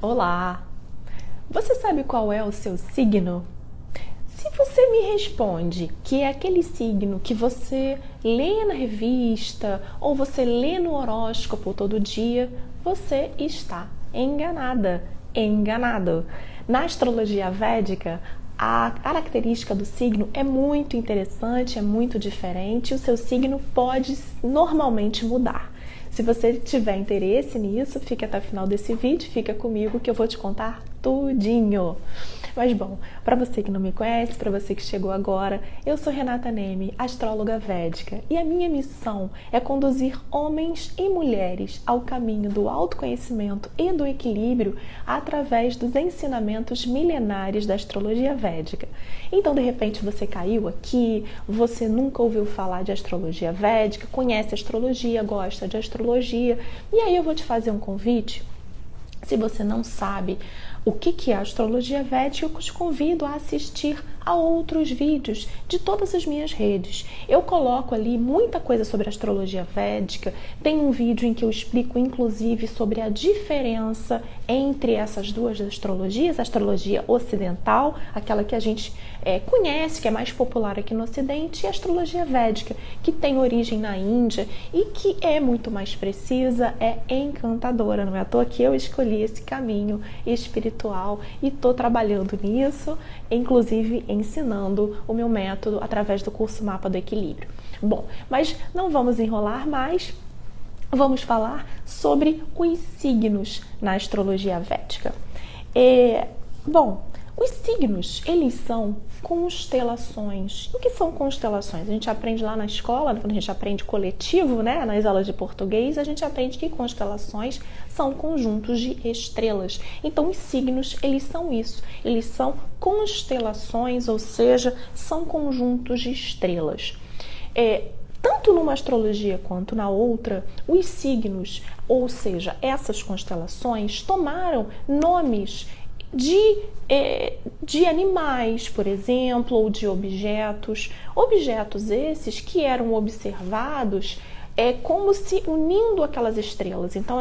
Olá! Você sabe qual é o seu signo? Se você me responde que é aquele signo que você lê na revista ou você lê no horóscopo todo dia, você está enganada, enganado. Na astrologia védica, a característica do signo é muito interessante, é muito diferente, o seu signo pode normalmente mudar. Se você tiver interesse nisso, fique até o final desse vídeo, fica comigo que eu vou te contar tudinho. Mas bom, para você que não me conhece, para você que chegou agora, eu sou Renata Neme, astróloga védica, e a minha missão é conduzir homens e mulheres ao caminho do autoconhecimento e do equilíbrio através dos ensinamentos milenares da astrologia védica. Então, de repente, você caiu aqui, você nunca ouviu falar de astrologia védica, conhece astrologia, gosta de astrologia, e aí eu vou te fazer um convite. Se você não sabe o que é a astrologia védica, eu te convido a assistir a outros vídeos de todas as minhas redes. Eu coloco ali muita coisa sobre a astrologia védica. Tem um vídeo em que eu explico, inclusive, sobre a diferença entre essas duas astrologias, a astrologia ocidental, aquela que a gente conhece, que é mais popular aqui no Ocidente, e a astrologia védica, que tem origem na Índia e que é muito mais precisa, é encantadora. Não é à toa que eu escolhi esse caminho espiritual e estou trabalhando nisso, inclusive ensinando o meu método através do curso Mapa do Equilíbrio. Bom, mas não vamos enrolar mais, vamos falar sobre os signos na astrologia védica. Bom, os signos, eles são constelações. O que são constelações? A gente aprende lá na escola, quando a gente aprende coletivo, né, nas aulas de português, a gente aprende que constelações são conjuntos de estrelas. Então, os signos, eles são isso. Eles são constelações, ou seja, são conjuntos de estrelas. Tanto numa astrologia quanto na outra, os signos, ou seja, essas constelações, tomaram nomes de animais, por exemplo, ou de objetos esses que eram observados como se unindo aquelas estrelas. Então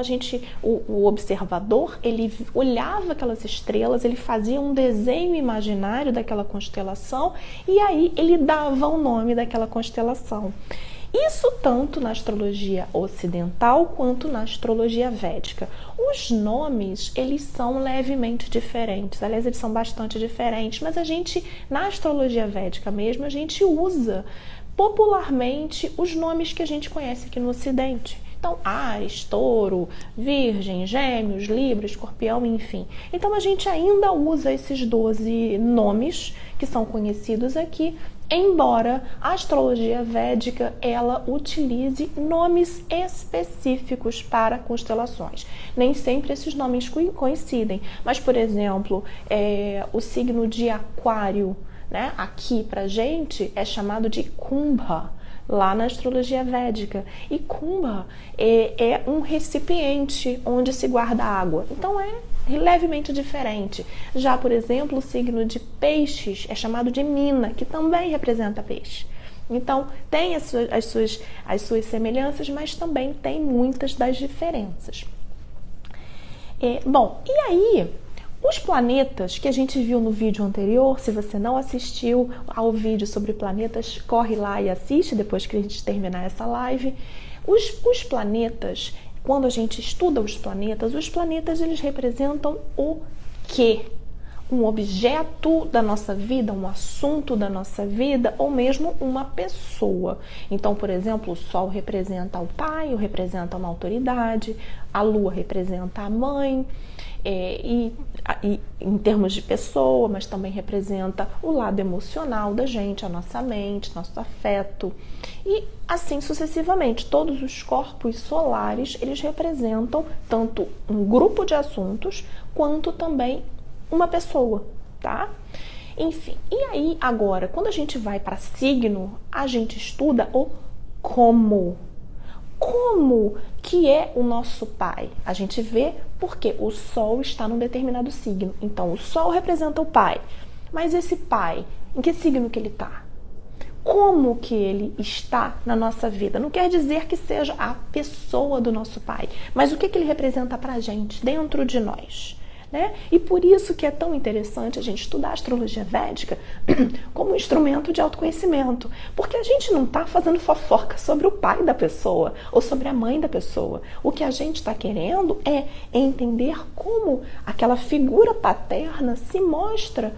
o observador, ele olhava aquelas estrelas, ele fazia um desenho imaginário daquela constelação e aí ele dava o nome daquela constelação. Isso tanto na astrologia ocidental quanto na astrologia védica. Os nomes, eles são levemente diferentes, aliás, eles são bastante diferentes, mas na astrologia védica mesmo, a gente usa popularmente os nomes que a gente conhece aqui no Ocidente. Então, Áries, Touro, Virgem, Gêmeos, Libra, Escorpião, enfim. Então, a gente ainda usa esses 12 nomes que são conhecidos aqui, embora a astrologia védica ela utilize nomes específicos para constelações. Nem sempre esses nomes coincidem, mas, por exemplo, o signo de Aquário, né, aqui pra gente é chamado de Kumbha, lá na astrologia védica. E Kumbha é um recipiente onde se guarda água. Então é levemente diferente. Já, por exemplo, o signo de Peixes é chamado de Mina, que também representa peixe. Então tem as suas semelhanças, mas também tem muitas das diferenças. Bom, e aí os planetas que a gente viu no vídeo anterior, se você não assistiu ao vídeo sobre planetas, corre lá e assiste depois que a gente terminar essa live. Os planetas, quando a gente estuda os planetas eles representam o quê? Um objeto da nossa vida, um assunto da nossa vida ou mesmo uma pessoa. Então, por exemplo, o Sol representa o pai, ou representa uma autoridade, a Lua representa a mãe, e em termos de pessoa, mas também representa o lado emocional da gente, a nossa mente, nosso afeto e assim sucessivamente. Todos os corpos solares, eles representam tanto um grupo de assuntos quanto também uma pessoa, tá? Enfim, e aí agora, quando a gente vai para signo, a gente estuda o como. Como que é o nosso pai? A gente vê porque o Sol está num determinado signo. Então, o Sol representa o pai. Mas esse pai, em que signo que ele está? Como que ele está na nossa vida? Não quer dizer que seja a pessoa do nosso pai, mas o que ele representa para a gente, dentro de nós, né? E por isso que é tão interessante a gente estudar a astrologia védica como um instrumento de autoconhecimento, porque a gente não está fazendo fofoca sobre o pai da pessoa ou sobre a mãe da pessoa. O que a gente está querendo é entender como aquela figura paterna se mostra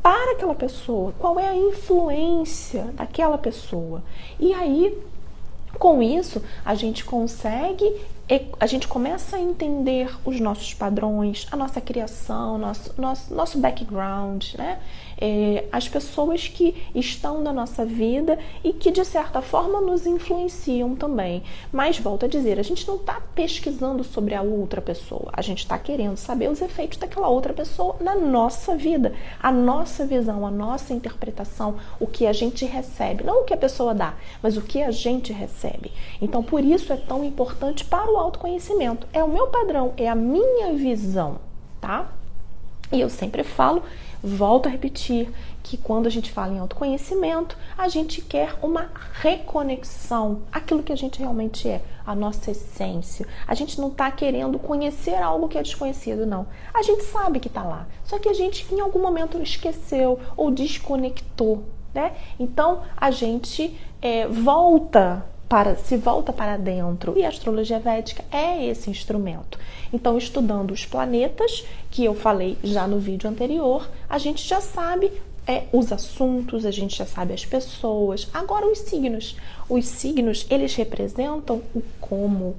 para aquela pessoa, qual é a influência daquela pessoa. E aí, com isso, a gente começa a entender os nossos padrões, a nossa criação, nosso background, né? As pessoas que estão na nossa vida e que, de certa forma, nos influenciam também. Mas, volto a dizer, a gente não está pesquisando sobre a outra pessoa, a gente está querendo saber os efeitos daquela outra pessoa na nossa vida, a nossa visão, a nossa interpretação, o que a gente recebe, não o que a pessoa dá, mas o que a gente recebe. Então, por isso é tão importante para o autoconhecimento. É o meu padrão, é a minha visão, tá? E eu sempre falo, volto a repetir, que quando a gente fala em autoconhecimento, a gente quer uma reconexão àquilo que a gente realmente é, a nossa essência. A gente não está querendo conhecer algo que é desconhecido, não. A gente sabe que está lá, só que a gente em algum momento esqueceu ou desconectou, né? Então, a gente se volta para dentro, e a astrologia védica é esse instrumento. Então, estudando os planetas, que eu falei já no vídeo anterior, a gente já sabe os assuntos, a gente já sabe as pessoas. Agora, os signos. Os signos, eles representam o como.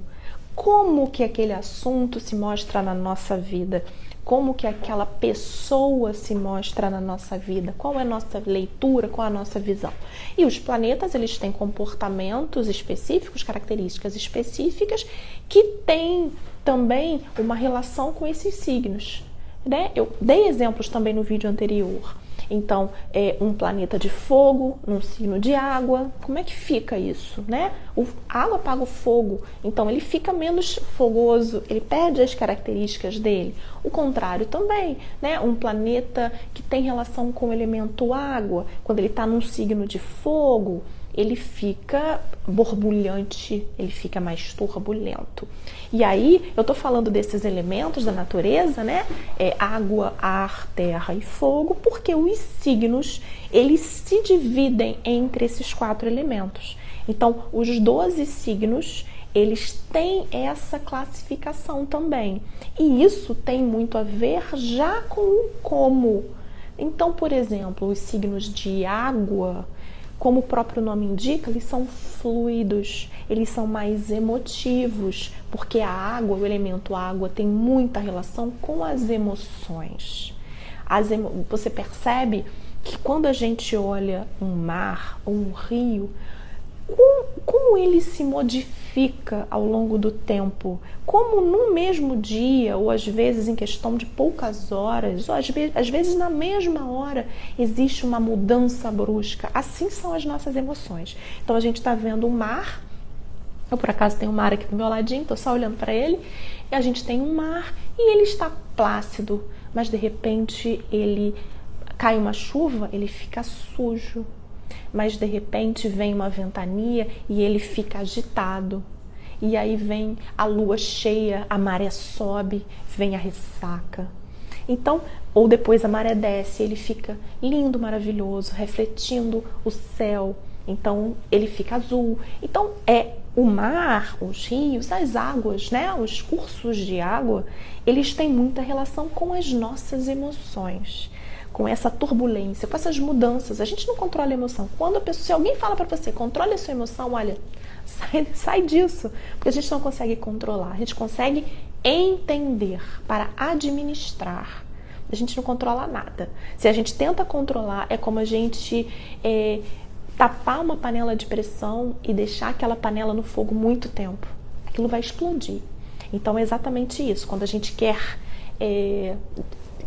Como que aquele assunto se mostra na nossa vida. Como que aquela pessoa se mostra na nossa vida, qual é a nossa leitura, qual é a nossa visão. E os planetas, eles têm comportamentos específicos, características específicas, que têm também uma relação com esses signos, né? Eu dei exemplos também no vídeo anterior. Então, um planeta de fogo, num signo de água, como é que fica isso, né? A água apaga o fogo, então ele fica menos fogoso, ele perde as características dele. O contrário também, né? Um planeta que tem relação com o elemento água, quando ele está num signo de fogo, ele fica borbulhante, ele fica mais turbulento. E aí, eu tô falando desses elementos da natureza, né? Água, ar, terra e fogo, porque os signos, eles se dividem entre esses 4 elementos. Então, os 12 signos, eles têm essa classificação também. E isso tem muito a ver já com o como. Então, por exemplo, os signos de água, como o próprio nome indica, eles são fluidos, eles são mais emotivos, porque a água, o elemento água, tem muita relação com as emoções. Você percebe que quando a gente olha um mar ou um rio, como ele se modifica ao longo do tempo, como no mesmo dia, ou às vezes em questão de poucas horas, ou às vezes na mesma hora, existe uma mudança brusca. Assim são as nossas emoções. Então a gente está vendo o mar, eu por acaso tenho um mar aqui do meu ladinho, estou só olhando para ele, e a gente tem um mar e ele está plácido, mas de repente cai uma chuva, ele fica sujo. Mas de repente vem uma ventania e ele fica agitado. E aí vem a lua cheia, a maré sobe, vem a ressaca. Então, ou depois a maré desce, ele fica lindo, maravilhoso, refletindo o céu. Então, ele fica azul. Então, o mar, os rios, as águas, né? Os cursos de água, eles têm muita relação com as nossas emoções, com essa turbulência, com essas mudanças. A gente não controla a emoção. Se alguém fala para você, controle a sua emoção, olha, sai disso, porque a gente não consegue controlar. A gente consegue entender para administrar. A gente não controla nada. Se a gente tenta controlar, é como a gente tapar uma panela de pressão e deixar aquela panela no fogo muito tempo. Aquilo vai explodir. Então é exatamente isso. Quando a gente quer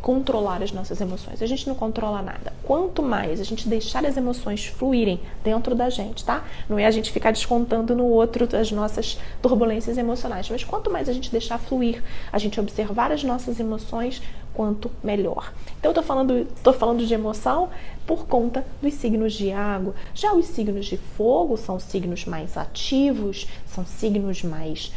controlar as nossas emoções, a gente não controla nada. Quanto mais a gente deixar as emoções fluírem dentro da gente, tá? Não é a gente ficar descontando no outro as nossas turbulências emocionais, mas quanto mais a gente deixar fluir, a gente observar as nossas emoções, quanto melhor. Então eu tô falando de emoção por conta dos signos de água. Já os signos de fogo são signos mais ativos, são signos mais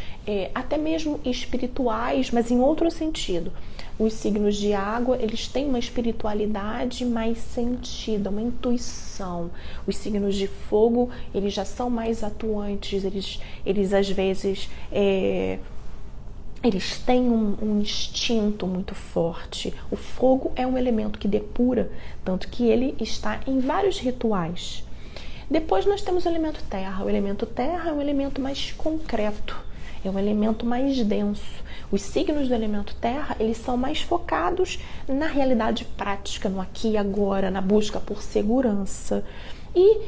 até mesmo espirituais, mas em outro sentido. Os signos de água, eles têm uma espiritualidade mais sentida, uma intuição. Os signos de fogo, eles já são mais atuantes, eles às vezes eles têm um instinto muito forte. O fogo é um elemento que depura, tanto que ele está em vários rituais. Depois nós temos o elemento terra. O elemento terra é um elemento mais concreto, é um elemento mais denso. Os signos do elemento terra, eles são mais focados na realidade prática, no aqui e agora, na busca por segurança. E,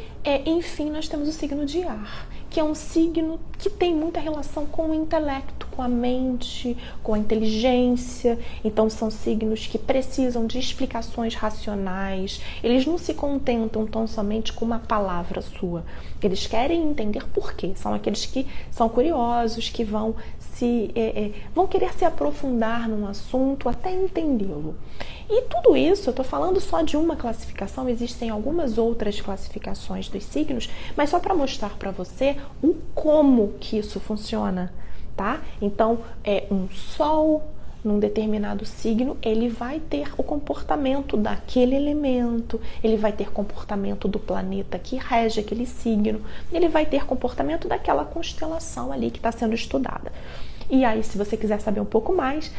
enfim, nós temos o signo de ar, que é um signo que tem muita relação com o intelecto, com a mente, com a inteligência. Então, são signos que precisam de explicações racionais. Eles não se contentam tão somente com uma palavra sua. Eles querem entender por quê. São aqueles que são curiosos, que vão querer se aprofundar num assunto até entendê-lo. E tudo isso, eu estou falando só de uma classificação, existem algumas outras classificações dos signos, mas só para mostrar para você o como que isso funciona, tá? Então, um sol num determinado signo, ele vai ter o comportamento daquele elemento, ele vai ter comportamento do planeta que rege aquele signo, ele vai ter comportamento daquela constelação ali que está sendo estudada. E aí, se você quiser saber um pouco mais,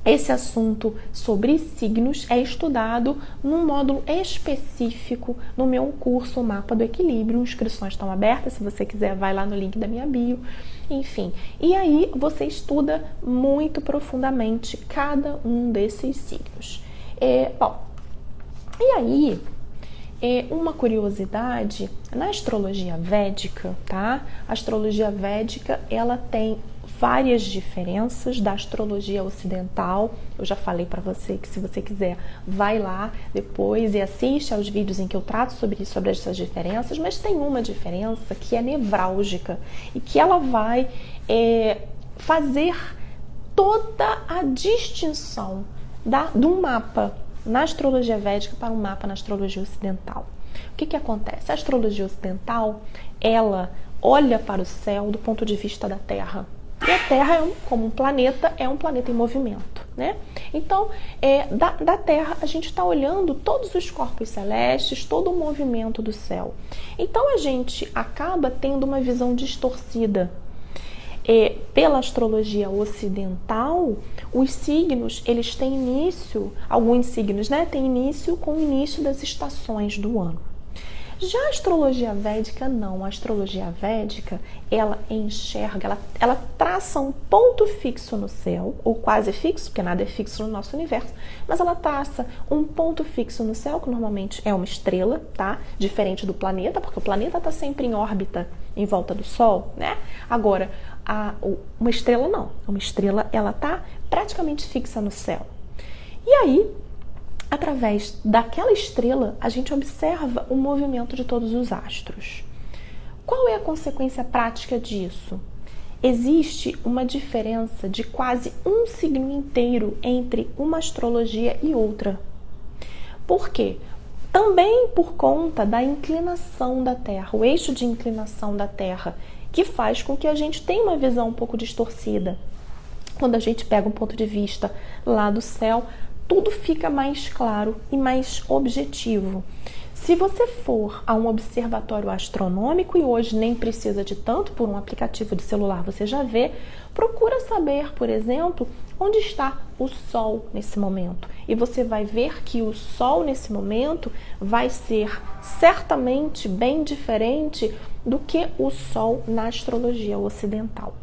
esse assunto sobre signos é estudado num módulo específico no meu curso Mapa do Equilíbrio. Inscrições estão abertas, se você quiser vai lá no link da minha bio. Enfim, e aí você estuda muito profundamente cada um desses signos. E aí, uma curiosidade, na astrologia védica, tá? A astrologia védica, ela tem várias diferenças da astrologia ocidental. Eu já falei para você que, se você quiser, vai lá depois e assiste aos vídeos em que eu trato sobre essas diferenças, mas tem uma diferença que é nevrálgica e que ela vai fazer toda a distinção de um mapa na astrologia védica para um mapa na astrologia ocidental. O que acontece? A astrologia ocidental, ela olha para o céu do ponto de vista da Terra. E a Terra, como um planeta, é um planeta em movimento, né? Então, da Terra, a gente está olhando todos os corpos celestes, todo o movimento do céu. Então, a gente acaba tendo uma visão distorcida. Pela astrologia ocidental, os signos, eles têm início, alguns signos, né, têm início com o início das estações do ano. Já a astrologia védica, não. A astrologia védica, ela enxerga, ela traça um ponto fixo no céu, ou quase fixo, porque nada é fixo no nosso universo, mas ela traça um ponto fixo no céu, que normalmente é uma estrela, tá? Diferente do planeta, porque o planeta está sempre em órbita em volta do Sol, né? Agora, uma estrela não. Uma estrela, ela está praticamente fixa no céu. E aí, através daquela estrela, a gente observa o movimento de todos os astros. Qual é a consequência prática disso? Existe uma diferença de quase um signo inteiro entre uma astrologia e outra. Por quê? Também por conta da inclinação da Terra, o eixo de inclinação da Terra, que faz com que a gente tenha uma visão um pouco distorcida. Quando a gente pega um ponto de vista lá do céu, tudo fica mais claro e mais objetivo. Se você for a um observatório astronômico, e hoje nem precisa de tanto, por um aplicativo de celular você já vê, procura saber, por exemplo, onde está o Sol nesse momento. E você vai ver que o Sol nesse momento vai ser certamente bem diferente do que o Sol na astrologia ocidental.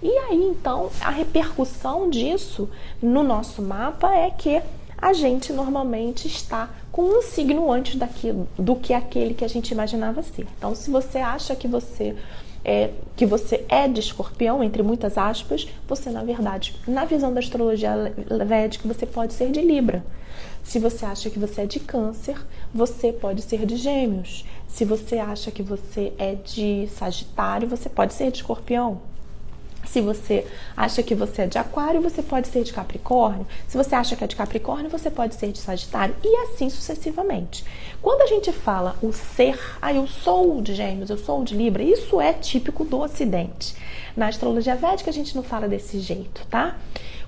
E aí, então, a repercussão disso no nosso mapa é que a gente normalmente está com um signo antes do que aquele que a gente imaginava ser. Então, se você acha que você é de Escorpião, entre muitas aspas, você, na verdade, na visão da astrologia védica, você pode ser de Libra. Se você acha que você é de Câncer, você pode ser de Gêmeos. Se você acha que você é de Sagitário, você pode ser de Escorpião. Se você acha que você é de Aquário, você pode ser de Capricórnio. Se você acha que é de Capricórnio, você pode ser de Sagitário. E assim sucessivamente. Quando a gente fala o ser, eu sou de Gêmeos, eu sou de Libra, isso é típico do Ocidente. Na astrologia védica a gente não fala desse jeito, tá?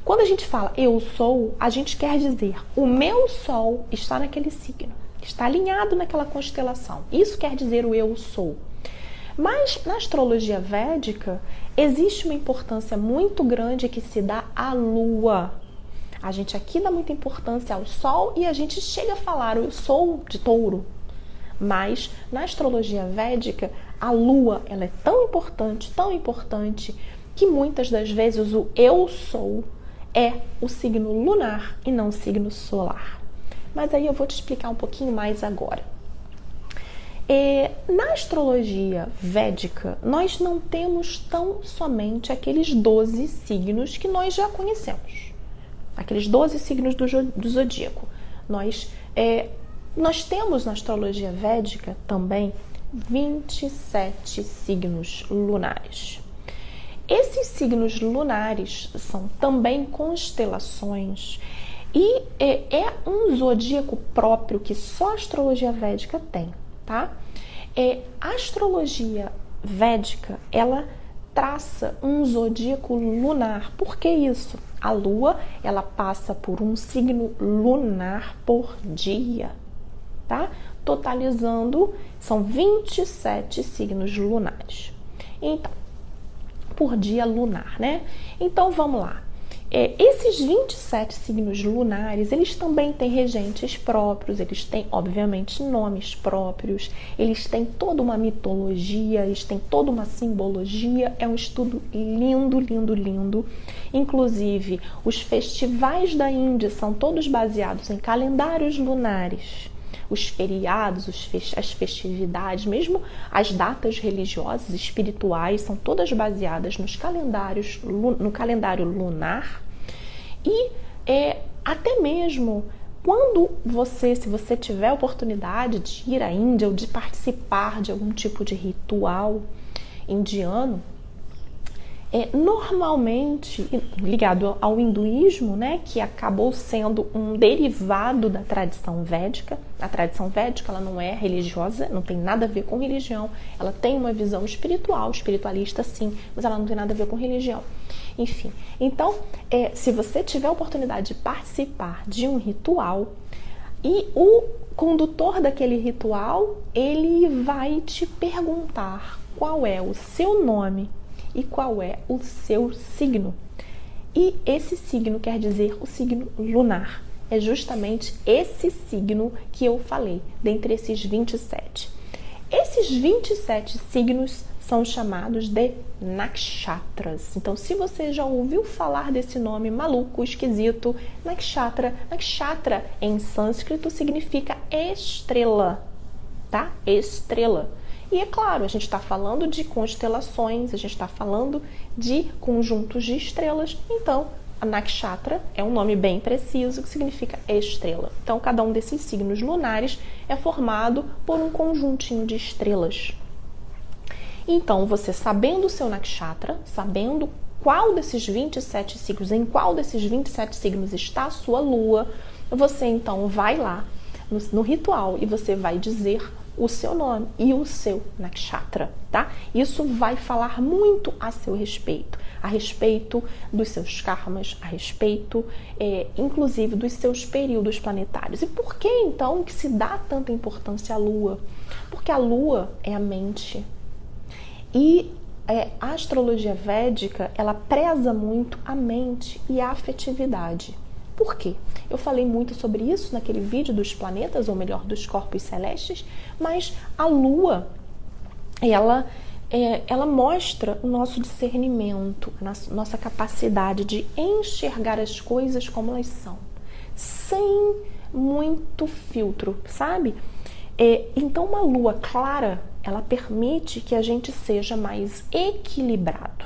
Quando a gente fala eu sou, a gente quer dizer o meu sol está naquele signo, está alinhado naquela constelação. Isso quer dizer o eu sou. Mas na astrologia védica existe uma importância muito grande que se dá à lua. A gente aqui dá muita importância ao sol e a gente chega a falar eu sou de touro. Mas na astrologia védica a lua ela é tão importante que muitas das vezes o eu sou é o signo lunar e não o signo solar. Mas aí eu vou te explicar um pouquinho mais agora. Na astrologia védica, nós não temos tão somente aqueles 12 signos que nós já conhecemos. Aqueles 12 signos do zodíaco. Nós temos na astrologia védica também 27 signos lunares. Esses signos lunares são também constelações e é um zodíaco próprio que só a astrologia védica tem. Tá? A astrologia védica, ela traça um zodíaco lunar. Por que isso? A lua, ela passa por um signo lunar por dia, tá? Totalizando, são 27 signos lunares. Então, por dia lunar, né? Então, vamos lá. Esses 27 signos lunares, eles também têm regentes próprios, eles têm, obviamente, nomes próprios, eles têm toda uma mitologia, eles têm toda uma simbologia, é um estudo lindo, lindo, lindo. Inclusive, os festivais da Índia são todos baseados em calendários lunares. Os feriados, as festividades, mesmo as datas religiosas, espirituais, são todas baseadas nos calendários, no calendário lunar. E até mesmo quando se você tiver a oportunidade de ir à Índia ou de participar de algum tipo de ritual indiano, normalmente ligado ao hinduísmo, né, que acabou sendo um derivado da tradição védica. A tradição védica ela não é religiosa, não tem nada a ver com religião, ela tem uma visão espiritual, espiritualista sim, mas ela não tem nada a ver com religião. Enfim, então, se você tiver a oportunidade de participar de um ritual e o condutor daquele ritual, ele vai te perguntar qual é o seu nome e qual é o seu signo. E esse signo quer dizer o signo lunar. É justamente esse signo que eu falei, dentre esses 27. Esses 27 signos são chamados de nakshatras. Então, se você já ouviu falar desse nome maluco, esquisito, nakshatra, nakshatra em sânscrito significa estrela, tá? Estrela. E é claro, a gente está falando de constelações, a gente está falando de conjuntos de estrelas. Então, a nakshatra é um nome bem preciso que significa estrela. Então, cada um desses signos lunares é formado por um conjuntinho de estrelas. Então, você sabendo o seu nakshatra, sabendo qual desses 27 signos, em qual desses 27 signos está a sua lua, você então vai lá no ritual e você vai dizer o seu nome e o seu nakshatra, tá? Isso vai falar muito a seu respeito, a respeito dos seus karmas, a respeito, inclusive, dos seus períodos planetários. E por que, então, que se dá tanta importância à Lua? Porque a Lua é a mente. E a astrologia védica, ela preza muito a mente e a afetividade. Por quê? Eu falei muito sobre isso naquele vídeo dos planetas, ou melhor, dos corpos celestes, mas a Lua, ela mostra o nosso discernimento, a nossa capacidade de enxergar as coisas como elas são, sem muito filtro, sabe? Então, uma Lua clara, ela permite que a gente seja mais equilibrado.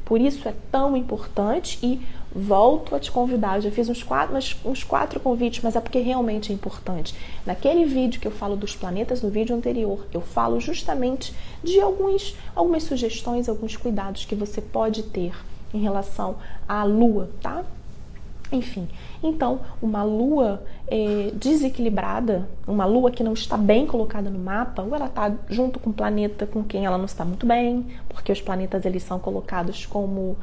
Por isso é tão importante e volto a te convidar. Eu já fiz uns quatro convites, mas é porque realmente é importante. Naquele vídeo que eu falo dos planetas, no vídeo anterior, eu falo justamente de algumas sugestões, alguns cuidados que você pode ter em relação à Lua, tá? Enfim, então uma lua desequilibrada, uma lua que não está bem colocada no mapa, ou ela está junto com um planeta com quem ela não está muito bem, porque os planetas eles são colocados como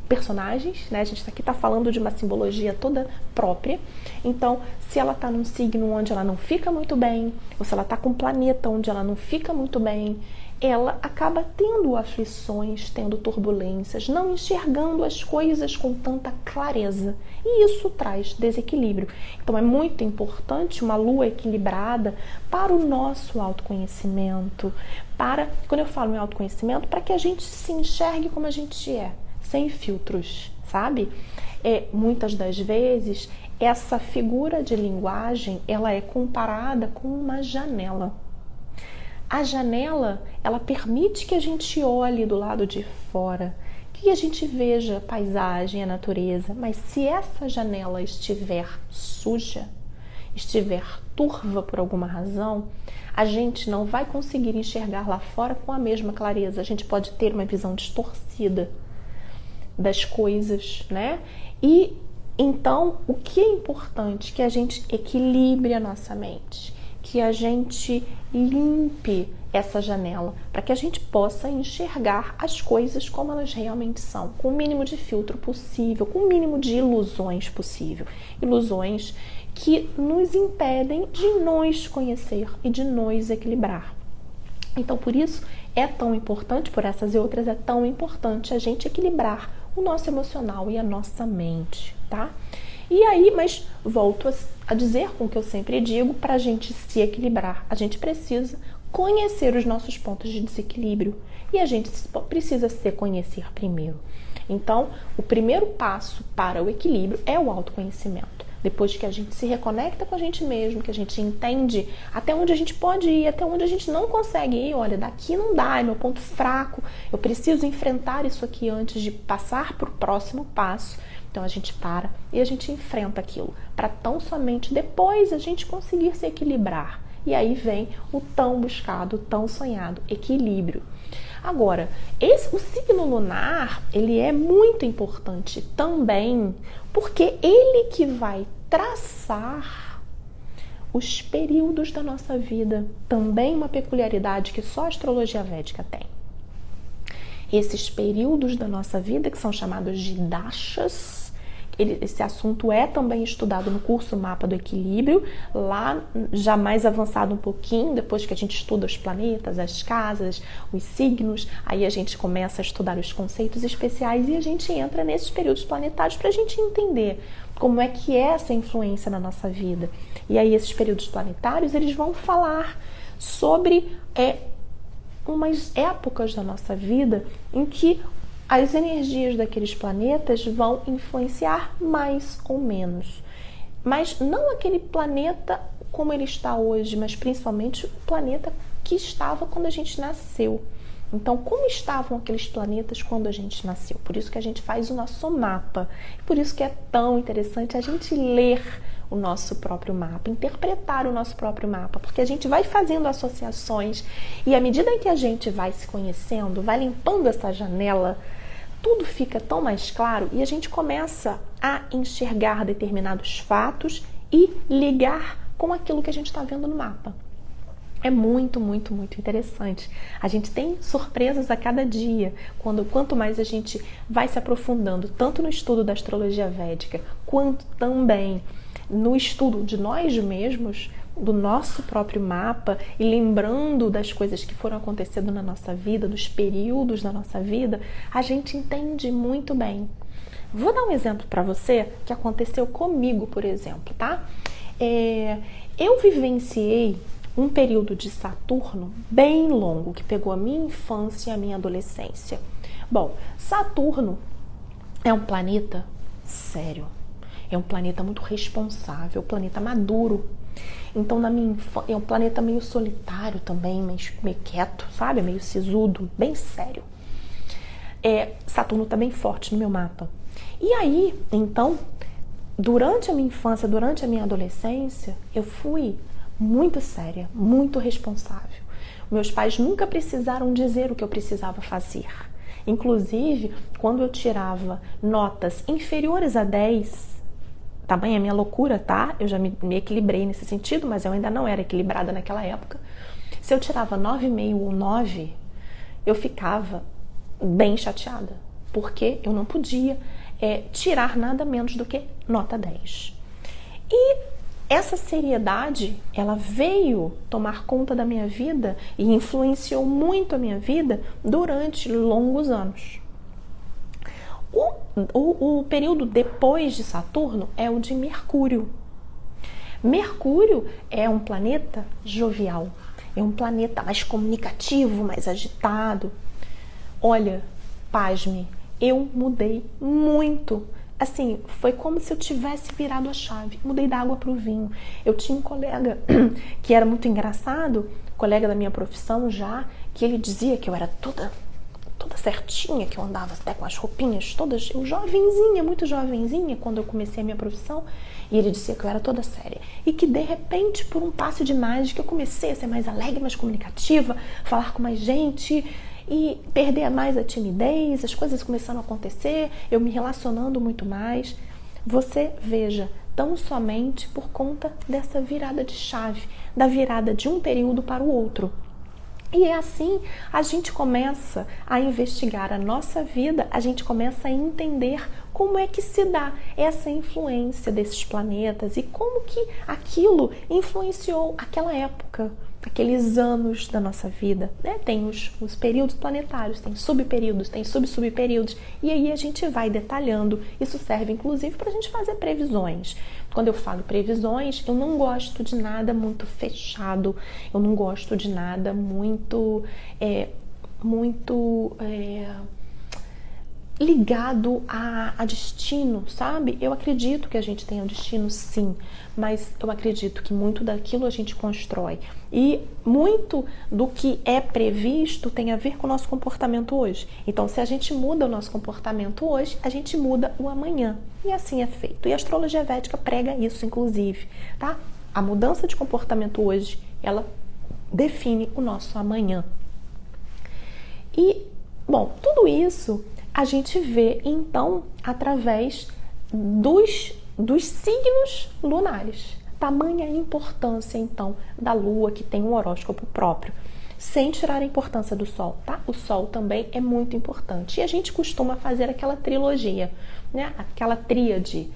personagens, né? A gente aqui está falando de uma simbologia toda própria. Então, se ela está num signo onde ela não fica muito bem, ou se ela está com um planeta onde ela não fica muito bem, ela acaba tendo aflições, tendo turbulências, não enxergando as coisas com tanta clareza. E isso traz desequilíbrio. Então é muito importante uma lua equilibrada para o nosso autoconhecimento, quando eu falo em autoconhecimento, para que a gente se enxergue como a gente é, sem filtros, sabe? Muitas das vezes, essa figura de linguagem, ela é comparada com uma janela. A janela, ela permite que a gente olhe do lado de fora, que a gente veja a paisagem, a natureza, mas se essa janela estiver suja, estiver turva por alguma razão, a gente não vai conseguir enxergar lá fora com a mesma clareza. A gente pode ter uma visão distorcida das coisas, né? E então, o que é importante? Que a gente equilibre a nossa mente, que a gente limpe essa janela, para que a gente possa enxergar as coisas como elas realmente são, com o mínimo de filtro possível, com o mínimo de ilusões possível. Ilusões que nos impedem de nos conhecer e de nos equilibrar. Então, por isso, é tão importante, por essas e outras, é tão importante a gente equilibrar o nosso emocional e a nossa mente, tá? E aí, mas volto a dizer com o que eu sempre digo, para a gente se equilibrar, a gente precisa conhecer os nossos pontos de desequilíbrio e a gente precisa se conhecer primeiro. Então, o primeiro passo para o equilíbrio é o autoconhecimento. Depois que a gente se reconecta com a gente mesmo, que a gente entende até onde a gente pode ir, até onde a gente não consegue ir, olha, daqui não dá, é meu ponto fraco, eu preciso enfrentar isso aqui antes de passar para o próximo passo. Então a gente para e a gente enfrenta aquilo, para tão somente depois a gente conseguir se equilibrar. E aí vem o tão buscado, tão sonhado equilíbrio. Agora, o signo lunar, ele é muito importante também, porque ele que vai traçar os períodos da nossa vida. Também uma peculiaridade que só a astrologia védica tem. Esses períodos da nossa vida, que são chamados de dashas, esse assunto é também estudado no curso Mapa do Equilíbrio, lá já mais avançado um pouquinho, depois que a gente estuda os planetas, as casas, os signos, aí a gente começa a estudar os conceitos especiais e a gente entra nesses períodos planetários para a gente entender como é que é essa influência na nossa vida. E aí esses períodos planetários, eles vão falar sobre umas épocas da nossa vida em que as energias daqueles planetas vão influenciar mais ou menos. Mas não aquele planeta como ele está hoje, mas principalmente o planeta que estava quando a gente nasceu. Então, como estavam aqueles planetas quando a gente nasceu? Por isso que a gente faz o nosso mapa. Por isso que é tão interessante a gente ler o nosso próprio mapa, interpretar o nosso próprio mapa, porque a gente vai fazendo associações e à medida em que a gente vai se conhecendo, vai limpando essa janela, tudo fica tão mais claro e a gente começa a enxergar determinados fatos e ligar com aquilo que a gente está vendo no mapa. É muito, muito, muito interessante. A gente tem surpresas a cada dia, quanto mais a gente vai se aprofundando, tanto no estudo da astrologia védica, quanto também no estudo de nós mesmos, do nosso próprio mapa e lembrando das coisas que foram acontecendo na nossa vida, dos períodos da nossa vida, a gente entende muito bem. Vou dar um exemplo para você que aconteceu comigo, por exemplo, tá? Eu vivenciei um período de Saturno bem longo, que pegou a minha infância e a minha adolescência. Bom, Saturno é um planeta sério, é um planeta muito responsável, um planeta maduro. Então, é um planeta meio solitário também, meio quieto, sabe? Meio sisudo, bem sério. Saturno está bem forte no meu mapa. E aí, então, durante a minha infância, durante a minha adolescência, eu fui muito séria, muito responsável. Meus pais nunca precisaram dizer o que eu precisava fazer. Inclusive, quando eu tirava notas inferiores a 10, tamanha minha loucura, tá? Eu já me equilibrei nesse sentido, mas eu ainda não era equilibrada naquela época. Se eu tirava 9,5 ou 9, eu ficava bem chateada, porque eu não podia tirar nada menos do que nota 10. E essa seriedade, ela veio tomar conta da minha vida e influenciou muito a minha vida durante longos anos. O período depois de Saturno é o de Mercúrio. Mercúrio é um planeta jovial, é um planeta mais comunicativo, mais agitado. Olha, pasme, eu mudei muito. Assim, foi como se eu tivesse virado a chave. Mudei da água para o vinho. Eu tinha um colega que era muito engraçado, colega da minha profissão já, que ele dizia que eu era toda certinha, que eu andava até com as roupinhas todas, eu jovenzinha, muito jovenzinha, quando eu comecei a minha profissão, e ele dizia que eu era toda séria. E que, de repente, por um passe de mágica, eu comecei a ser mais alegre, mais comunicativa, falar com mais gente e perder mais a timidez, as coisas começaram a acontecer, eu me relacionando muito mais. Você veja, tão somente por conta dessa virada de chave, da virada de um período para o outro. E é assim, a gente começa a investigar a nossa vida, a gente começa a entender como é que se dá essa influência desses planetas e como que aquilo influenciou aquela época, aqueles anos da nossa vida, né? Tem os períodos planetários, tem subperíodos, tem subsubperíodos, e aí a gente vai detalhando. Isso serve inclusive para a gente fazer previsões. Quando eu falo previsões, eu não gosto de nada muito fechado, eu não gosto de nada muito ligado a destino, sabe? Eu acredito que a gente tenha um destino, sim, mas eu acredito que muito daquilo a gente constrói. E muito do que é previsto tem a ver com o nosso comportamento hoje. Então, se a gente muda o nosso comportamento hoje, a gente muda o amanhã. E assim é feito. E a astrologia védica prega isso, inclusive, tá? A mudança de comportamento hoje, ela define o nosso amanhã. E, bom, tudo isso a gente vê, então, através dos signos lunares. Tamanha importância, então, da Lua, que tem um horóscopo próprio. Sem tirar a importância do Sol, tá? O Sol também é muito importante. E a gente costuma fazer aquela trilogia, né? Aquela tríade,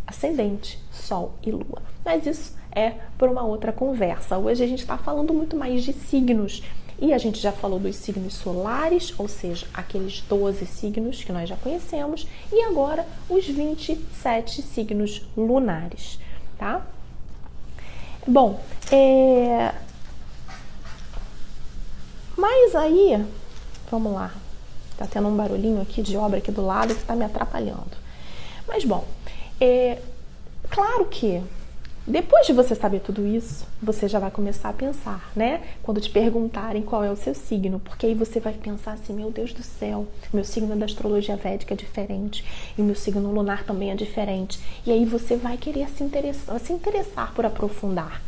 ascendente, Sol e Lua. Mas isso é por uma outra conversa. Hoje a gente está falando muito mais de signos. E a gente já falou dos signos solares, ou seja, aqueles 12 signos que nós já conhecemos, e agora os 27 signos lunares, tá? Bom, mas aí, vamos lá, tá tendo um barulhinho aqui de obra aqui do lado que tá me atrapalhando. Mas bom, claro que depois de você saber tudo isso, você já vai começar a pensar, né? Quando te perguntarem qual é o seu signo, porque aí você vai pensar assim, meu Deus do céu, meu signo da astrologia védica é diferente e meu signo lunar também é diferente. E aí você vai querer se interessar por aprofundar.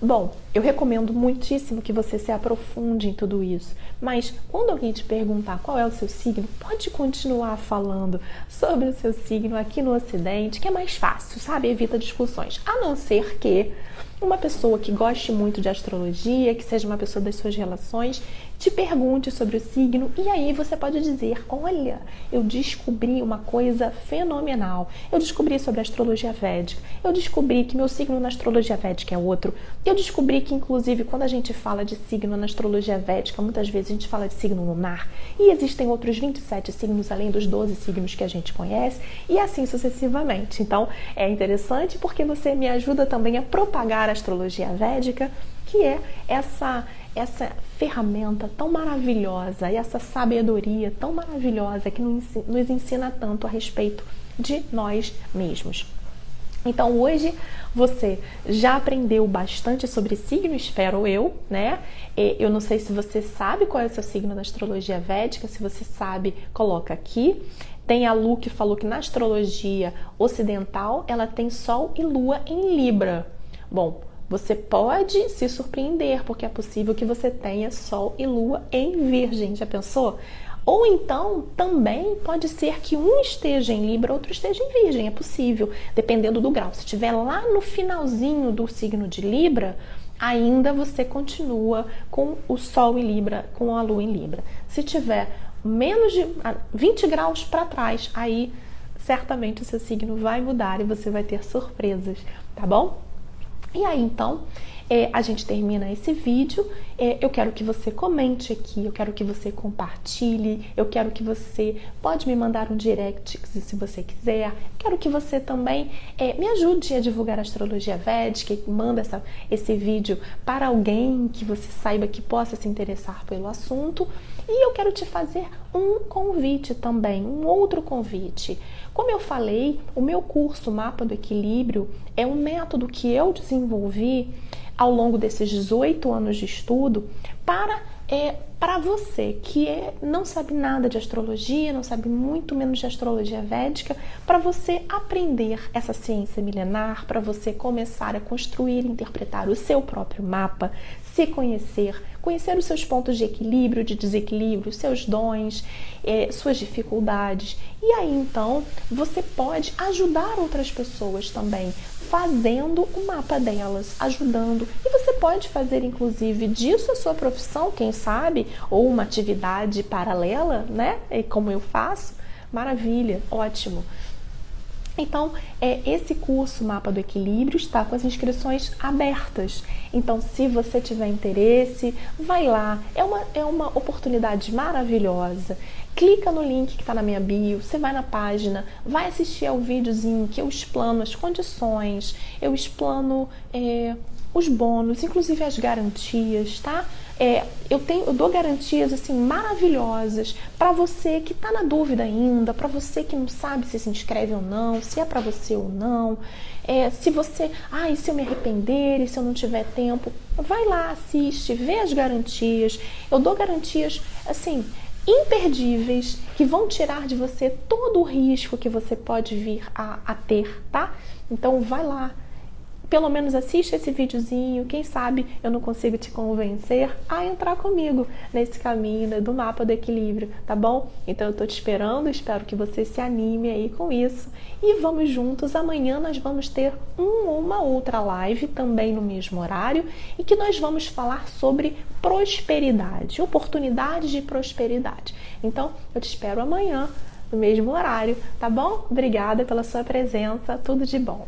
Bom, eu recomendo muitíssimo que você se aprofunde em tudo isso, mas quando alguém te perguntar qual é o seu signo, pode continuar falando sobre o seu signo aqui no Ocidente, que é mais fácil, sabe? Evita discussões, a não ser que uma pessoa que goste muito de astrologia, que seja uma pessoa das suas relações, te pergunte sobre o signo e aí você pode dizer, olha, eu descobri uma coisa fenomenal, eu descobri sobre a astrologia védica, eu descobri que meu signo na astrologia védica é outro, eu descobri que inclusive quando a gente fala de signo na astrologia védica, muitas vezes a gente fala de signo lunar e existem outros 27 signos além dos 12 signos que a gente conhece e assim sucessivamente. Então é interessante porque você me ajuda também a propagar a astrologia védica, que é essa ferramenta tão maravilhosa e essa sabedoria tão maravilhosa que nos ensina tanto a respeito de nós mesmos. Então hoje você já aprendeu bastante sobre signo, espero eu, né? Eu não sei se você sabe qual é o seu signo na astrologia védica, se você sabe, coloca aqui. Tem a Lu que falou que na astrologia ocidental ela tem Sol e Lua em Libra. Bom, você pode se surpreender, porque é possível que você tenha Sol e Lua em Virgem, já pensou? Ou então, também pode ser que um esteja em Libra, outro esteja em Virgem, é possível, dependendo do grau. Se estiver lá no finalzinho do signo de Libra, ainda você continua com o Sol em Libra, com a Lua em Libra. Se tiver menos de 20 graus para trás, aí certamente o seu signo vai mudar e você vai ter surpresas, tá bom? E aí, então, a gente termina esse vídeo. Eu quero que você comente aqui, eu quero que você compartilhe, eu quero que você pode me mandar um direct se você quiser. Quero que você também me ajude a divulgar a astrologia védica, manda esse vídeo para alguém que você saiba que possa se interessar pelo assunto. E eu quero te fazer um convite também, um outro convite. Como eu falei, o meu curso Mapa do Equilíbrio é um método que eu desenvolvi ao longo desses 18 anos de estudo para você que não sabe nada de astrologia, não sabe muito menos de astrologia védica, para você aprender essa ciência milenar, para você começar a construir e interpretar o seu próprio mapa, se conhecer, conhecer os seus pontos de equilíbrio, de desequilíbrio, seus dons, suas dificuldades. E aí, então, você pode ajudar outras pessoas também, fazendo o mapa delas, ajudando. E você pode fazer, inclusive, disso a sua profissão, quem sabe, ou uma atividade paralela, né? Como eu faço. Maravilha, ótimo. Então, esse curso Mapa do Equilíbrio está com as inscrições abertas. Então, se você tiver interesse, vai lá. É uma oportunidade maravilhosa. Clica no link que está na minha bio, você vai na página, vai assistir ao videozinho que eu explano as condições, eu explano os bônus, inclusive as garantias, tá? Eu dou garantias assim maravilhosas para você que está na dúvida ainda, para você que não sabe se inscreve ou não, se é para você ou não. Se você, e se eu me arrepender, e se eu não tiver tempo, vai lá, assiste, vê as garantias. Eu dou garantias assim imperdíveis que vão tirar de você todo o risco que você pode vir a ter, tá? Então vai lá. Pelo menos assiste esse videozinho, quem sabe eu não consigo te convencer a entrar comigo nesse caminho, né, do Mapa do Equilíbrio, tá bom? Então eu tô te esperando, espero que você se anime aí com isso e vamos juntos. Amanhã nós vamos ter uma outra live também no mesmo horário e que nós vamos falar sobre prosperidade, oportunidades de prosperidade. Então eu te espero amanhã no mesmo horário, tá bom? Obrigada pela sua presença, tudo de bom.